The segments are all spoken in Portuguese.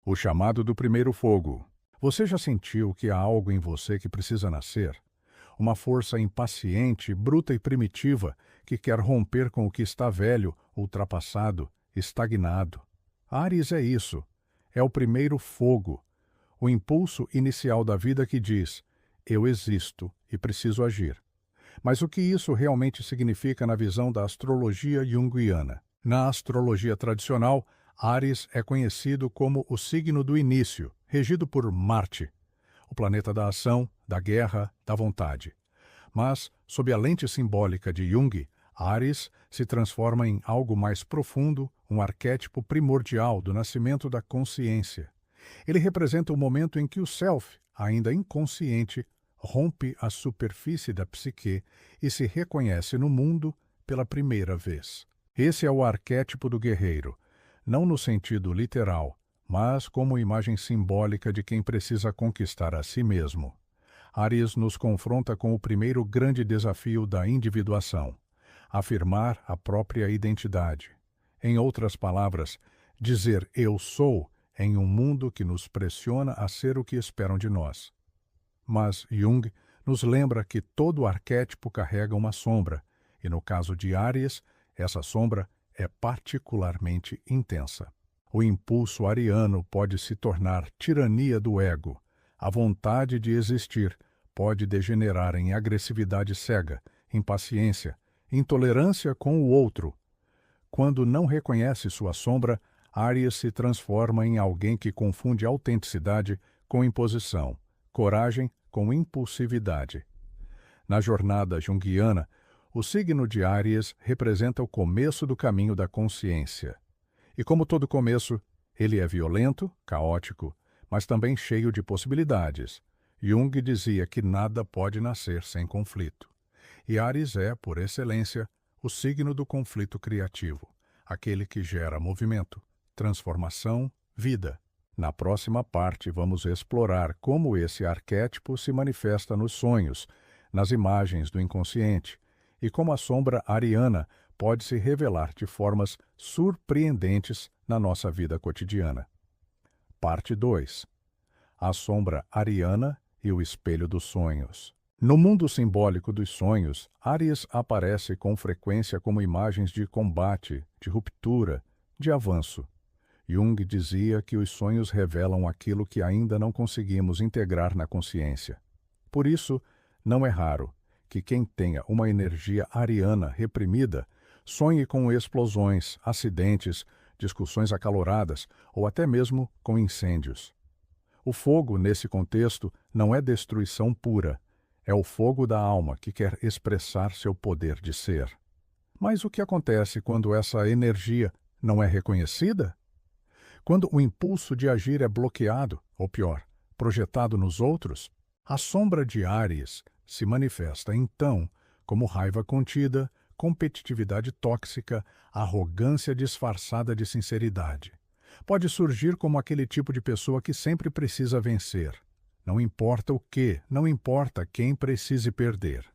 O chamado do primeiro fogo. Você já sentiu que há algo em você que precisa nascer? Uma força impaciente, bruta e primitiva que quer romper com o que está velho, ultrapassado, estagnado. Áries é isso. É o primeiro fogo, o impulso inicial da vida que diz: eu existo e preciso agir. Mas o que isso realmente significa na visão da astrologia junguiana? Na astrologia tradicional, Áries é conhecido como o signo do início, regido por Marte, o planeta da ação, da guerra, da vontade. Mas, sob a lente simbólica de Jung, Áries se transforma em algo mais profundo, um arquétipo primordial do nascimento da consciência. Ele representa o momento em que o self, ainda inconsciente, rompe a superfície da psique e se reconhece no mundo pela primeira vez. Esse é o arquétipo do guerreiro, não no sentido literal, mas como imagem simbólica de quem precisa conquistar a si mesmo. Áries nos confronta com o primeiro grande desafio da individuação: afirmar a própria identidade. Em outras palavras, dizer eu sou em um mundo que nos pressiona a ser o que esperam de nós. Mas Jung nos lembra que todo arquétipo carrega uma sombra, e no caso de Áries, essa sombra é particularmente intensa. O impulso ariano pode se tornar tirania do ego. A vontade de existir pode degenerar em agressividade cega, impaciência, intolerância com o outro. Quando não reconhece sua sombra, Áries se transforma em alguém que confunde autenticidade com imposição, coragem com impulsividade. Na jornada junguiana, o signo de Áries representa o começo do caminho da consciência. E como todo começo, ele é violento, caótico, mas também cheio de possibilidades. Jung dizia que nada pode nascer sem conflito. E Áries é, por excelência, o signo do conflito criativo, aquele que gera movimento, transformação, vida. Na próxima parte, vamos explorar como esse arquétipo se manifesta nos sonhos, nas imagens do inconsciente, e como a sombra ariana pode se revelar de formas surpreendentes na nossa vida cotidiana. Parte 2. A sombra ariana e o espelho dos sonhos. No mundo simbólico dos sonhos, Áries aparece com frequência como imagens de combate, de ruptura, de avanço. Jung dizia que os sonhos revelam aquilo que ainda não conseguimos integrar na consciência. Por isso, não é raro que quem tenha uma energia ariana reprimida sonhe com explosões, acidentes, discussões acaloradas ou até mesmo com incêndios. O fogo, nesse contexto, não é destruição pura. É o fogo da alma que quer expressar seu poder de ser. Mas o que acontece quando essa energia não é reconhecida? Quando o impulso de agir é bloqueado, ou pior, projetado nos outros, a sombra de Áries se manifesta então como raiva contida, competitividade tóxica, arrogância disfarçada de sinceridade. Pode surgir como aquele tipo de pessoa que sempre precisa vencer. Não importa o que, não importa quem precise perder.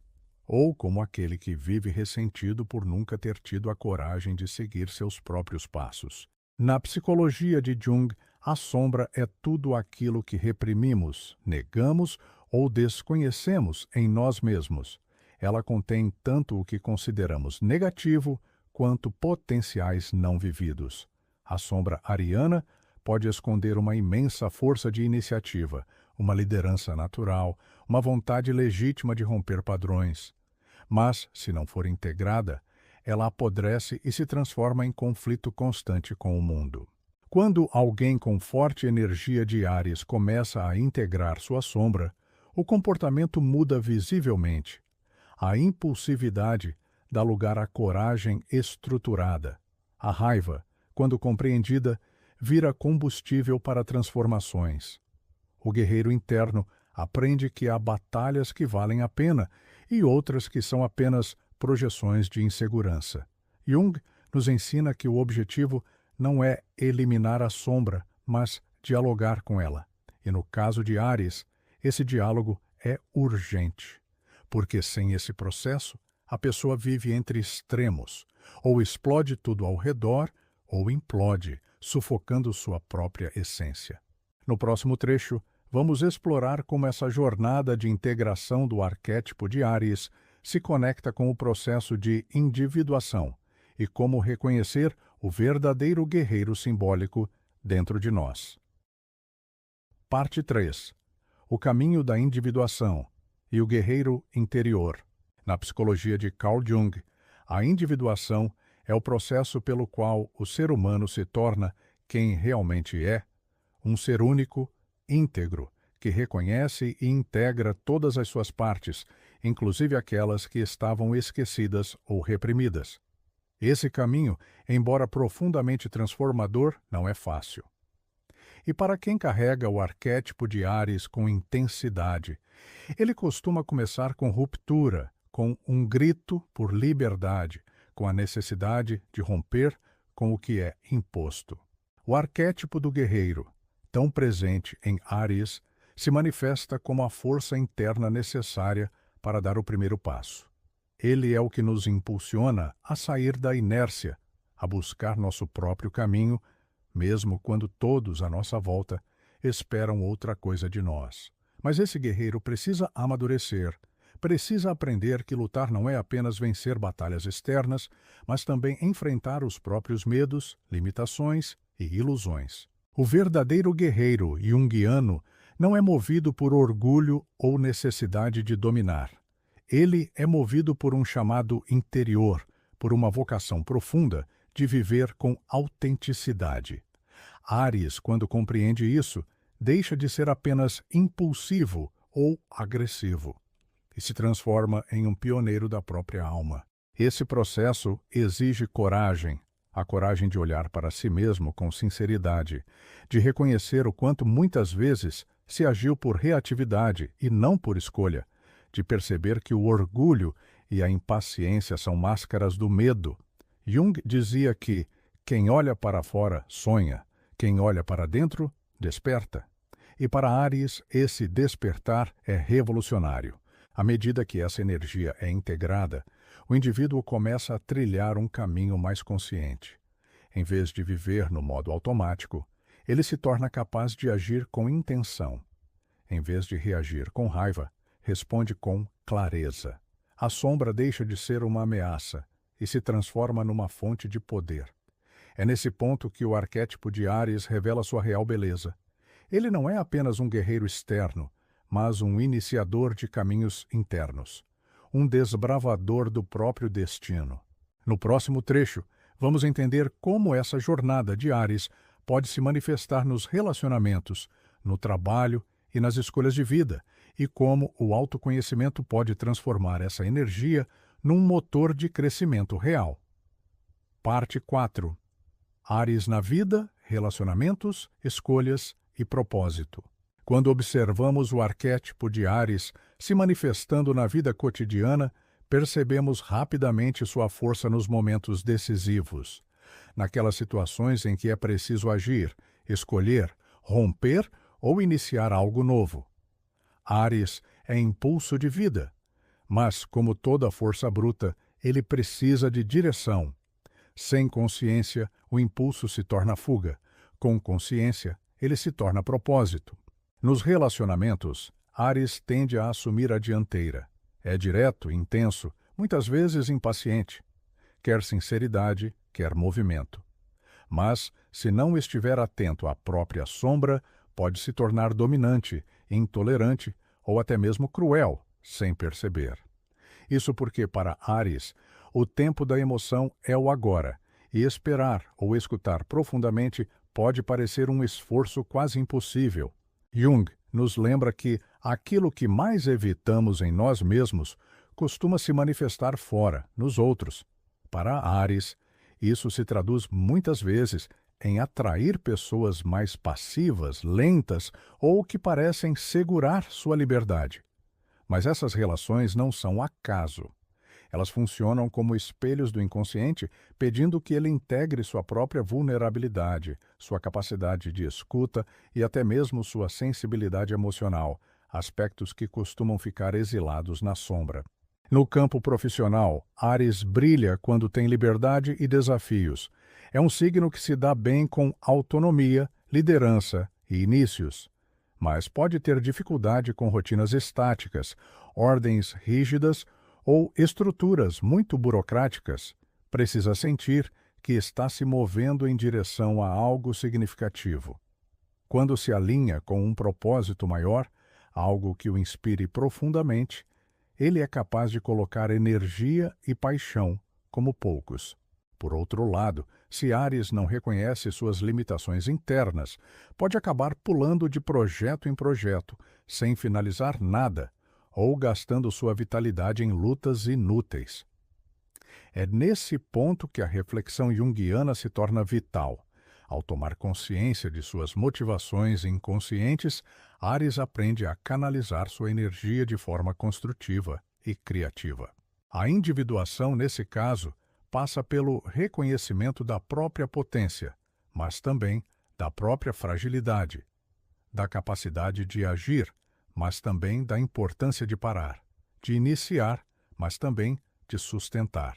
Ou como aquele que vive ressentido por nunca ter tido a coragem de seguir seus próprios passos. Na psicologia de Jung, a sombra é tudo aquilo que reprimimos, negamos ou desconhecemos em nós mesmos. Ela contém tanto o que consideramos negativo quanto potenciais não vividos. A sombra ariana pode esconder uma imensa força de iniciativa, uma liderança natural, uma vontade legítima de romper padrões. Mas, se não for integrada, ela apodrece e se transforma em conflito constante com o mundo. Quando alguém com forte energia de Áries começa a integrar sua sombra, o comportamento muda visivelmente. A impulsividade dá lugar à coragem estruturada. A raiva, quando compreendida, vira combustível para transformações. O guerreiro interno aprende que há batalhas que valem a pena e outras que são apenas projeções de insegurança. Jung nos ensina que o objetivo não é eliminar a sombra, mas dialogar com ela. E no caso de Áries, esse diálogo é urgente, porque sem esse processo, a pessoa vive entre extremos, ou explode tudo ao redor, ou implode, sufocando sua própria essência. No próximo trecho, vamos explorar como essa jornada de integração do arquétipo de Áries se conecta com o processo de individuação e como reconhecer o verdadeiro guerreiro simbólico dentro de nós. Parte 3. O caminho da individuação e o guerreiro interior. Na psicologia de Carl Jung, a individuação é o processo pelo qual o ser humano se torna quem realmente é, um ser único, íntegro, que reconhece e integra todas as suas partes, inclusive aquelas que estavam esquecidas ou reprimidas. Esse caminho, embora profundamente transformador, não é fácil. E para quem carrega o arquétipo de Áries com intensidade, ele costuma começar com ruptura, com um grito por liberdade, com a necessidade de romper com o que é imposto. O arquétipo do guerreiro, tão presente em Áries, se manifesta como a força interna necessária para dar o primeiro passo. Ele é o que nos impulsiona a sair da inércia, a buscar nosso próprio caminho, mesmo quando todos à nossa volta esperam outra coisa de nós. Mas esse guerreiro precisa amadurecer, precisa aprender que lutar não é apenas vencer batalhas externas, mas também enfrentar os próprios medos, limitações e ilusões. O verdadeiro guerreiro junguiano não é movido por orgulho ou necessidade de dominar. Ele é movido por um chamado interior, por uma vocação profunda de viver com autenticidade. Áries, quando compreende isso, deixa de ser apenas impulsivo ou agressivo e se transforma em um pioneiro da própria alma. Esse processo exige coragem, a coragem de olhar para si mesmo com sinceridade, de reconhecer o quanto muitas vezes se agiu por reatividade e não por escolha, de perceber que o orgulho e a impaciência são máscaras do medo. Jung dizia que quem olha para fora sonha, quem olha para dentro desperta. E para Áries, esse despertar é revolucionário. À medida que essa energia é integrada, o indivíduo começa a trilhar um caminho mais consciente. Em vez de viver no modo automático, ele se torna capaz de agir com intenção. Em vez de reagir com raiva, responde com clareza. A sombra deixa de ser uma ameaça e se transforma numa fonte de poder. É nesse ponto que o arquétipo de Áries revela sua real beleza. Ele não é apenas um guerreiro externo, mas um iniciador de caminhos internos, um desbravador do próprio destino. No próximo trecho, vamos entender como essa jornada de Áries pode se manifestar nos relacionamentos, no trabalho e nas escolhas de vida, e como o autoconhecimento pode transformar essa energia num motor de crescimento real. Parte 4. Áries na vida, relacionamentos, escolhas e propósito. Quando observamos o arquétipo de Áries se manifestando na vida cotidiana, percebemos rapidamente sua força nos momentos decisivos, naquelas situações em que é preciso agir, escolher, romper ou iniciar algo novo. Áries é impulso de vida, mas, como toda força bruta, ele precisa de direção. Sem consciência, o impulso se torna fuga. Com consciência, ele se torna propósito. Nos relacionamentos, Áries tende a assumir a dianteira. É direto, intenso, muitas vezes impaciente. Quer sinceridade, quer movimento. Mas, se não estiver atento à própria sombra, pode se tornar dominante, intolerante ou até mesmo cruel, sem perceber. Isso porque, para Áries, o tempo da emoção é o agora, e esperar ou escutar profundamente pode parecer um esforço quase impossível. Jung nos lembra que aquilo que mais evitamos em nós mesmos costuma se manifestar fora, nos outros. Para Áries, isso se traduz muitas vezes em atrair pessoas mais passivas, lentas ou que parecem segurar sua liberdade. Mas essas relações não são acaso. Elas funcionam como espelhos do inconsciente, pedindo que ele integre sua própria vulnerabilidade, sua capacidade de escuta e até mesmo sua sensibilidade emocional, aspectos que costumam ficar exilados na sombra. No campo profissional, Áries brilha quando tem liberdade e desafios. É um signo que se dá bem com autonomia, liderança e inícios, mas pode ter dificuldade com rotinas estáticas, ordens rígidas ou estruturas muito burocráticas. Precisa sentir que está se movendo em direção a algo significativo. Quando se alinha com um propósito maior, algo que o inspire profundamente, ele é capaz de colocar energia e paixão como poucos. Por outro lado, se Áries não reconhece suas limitações internas, pode acabar pulando de projeto em projeto, sem finalizar nada, ou gastando sua vitalidade em lutas inúteis. É nesse ponto que a reflexão junguiana se torna vital. Ao tomar consciência de suas motivações inconscientes, Áries aprende a canalizar sua energia de forma construtiva e criativa. A individuação, nesse caso, passa pelo reconhecimento da própria potência, mas também da própria fragilidade, da capacidade de agir, mas também da importância de parar, de iniciar, mas também de sustentar.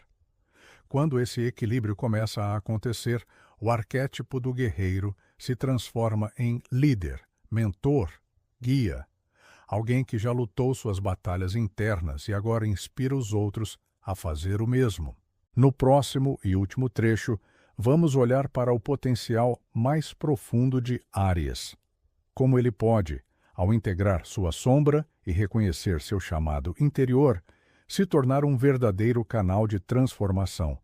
Quando esse equilíbrio começa a acontecer, o arquétipo do guerreiro se transforma em líder, mentor, guia, alguém que já lutou suas batalhas internas e agora inspira os outros a fazer o mesmo. No próximo e último trecho, vamos olhar para o potencial mais profundo de Áries. Como ele pode, ao integrar sua sombra e reconhecer seu chamado interior, se tornar um verdadeiro canal de transformação,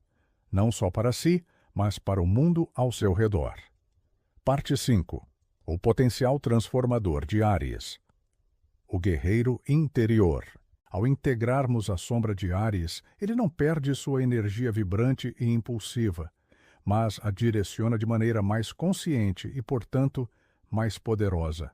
não só para si, mas para o mundo ao seu redor. Parte 5. O potencial transformador de Áries. O guerreiro interior. Ao integrarmos a sombra de Áries, ele não perde sua energia vibrante e impulsiva, mas a direciona de maneira mais consciente e, portanto, mais poderosa.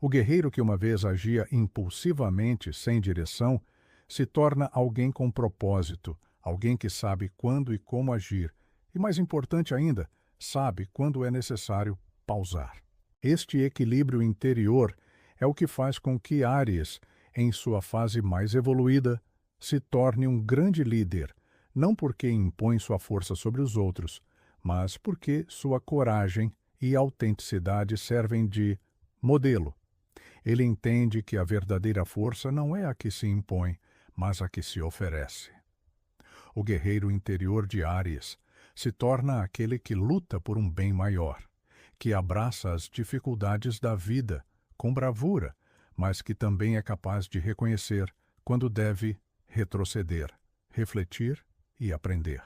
O guerreiro que uma vez agia impulsivamente, sem direção, se torna alguém com propósito, alguém que sabe quando e como agir, e, mais importante ainda, sabe quando é necessário pausar. Este equilíbrio interior é o que faz com que Áries, em sua fase mais evoluída, se torne um grande líder, não porque impõe sua força sobre os outros, mas porque sua coragem e autenticidade servem de modelo. Ele entende que a verdadeira força não é a que se impõe, mas a que se oferece. O guerreiro interior de Áries se torna aquele que luta por um bem maior, que abraça as dificuldades da vida com bravura, mas que também é capaz de reconhecer quando deve retroceder, refletir e aprender.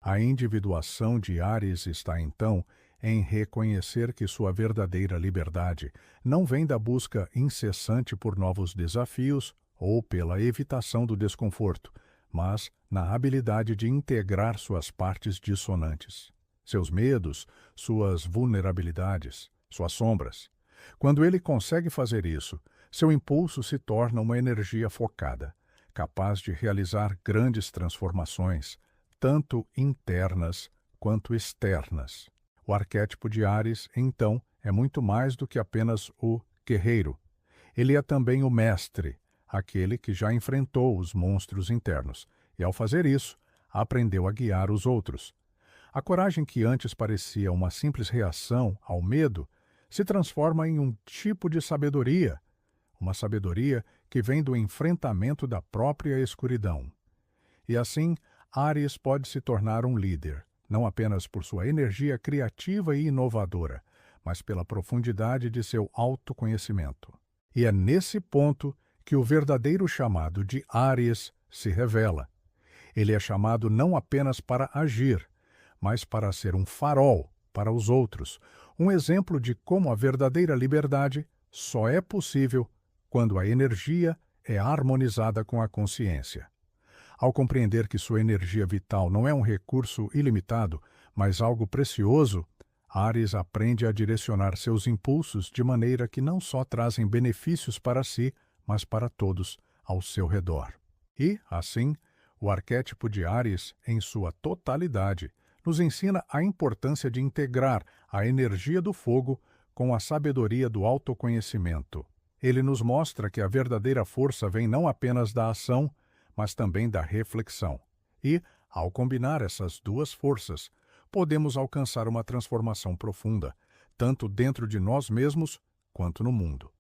A individuação de Áries está, então, em reconhecer que sua verdadeira liberdade não vem da busca incessante por novos desafios ou pela evitação do desconforto, mas na habilidade de integrar suas partes dissonantes, seus medos, suas vulnerabilidades, suas sombras. Quando ele consegue fazer isso, seu impulso se torna uma energia focada, capaz de realizar grandes transformações, tanto internas quanto externas. O arquétipo de Áries, então, é muito mais do que apenas o guerreiro. Ele é também o mestre, aquele que já enfrentou os monstros internos, e ao fazer isso, aprendeu a guiar os outros. A coragem que antes parecia uma simples reação ao medo se transforma em um tipo de sabedoria, uma sabedoria que vem do enfrentamento da própria escuridão. E assim, Áries pode se tornar um líder, não apenas por sua energia criativa e inovadora, mas pela profundidade de seu autoconhecimento. E é nesse ponto que o verdadeiro chamado de Áries se revela. Ele é chamado não apenas para agir, mas para ser um farol para os outros, um exemplo de como a verdadeira liberdade só é possível quando a energia é harmonizada com a consciência. Ao compreender que sua energia vital não é um recurso ilimitado, mas algo precioso, Áries aprende a direcionar seus impulsos de maneira que não só trazem benefícios para si, mas para todos ao seu redor. E, assim, o arquétipo de Áries, em sua totalidade, nos ensina a importância de integrar a energia do fogo com a sabedoria do autoconhecimento. Ele nos mostra que a verdadeira força vem não apenas da ação, mas também da reflexão. E, ao combinar essas duas forças, podemos alcançar uma transformação profunda, tanto dentro de nós mesmos quanto no mundo.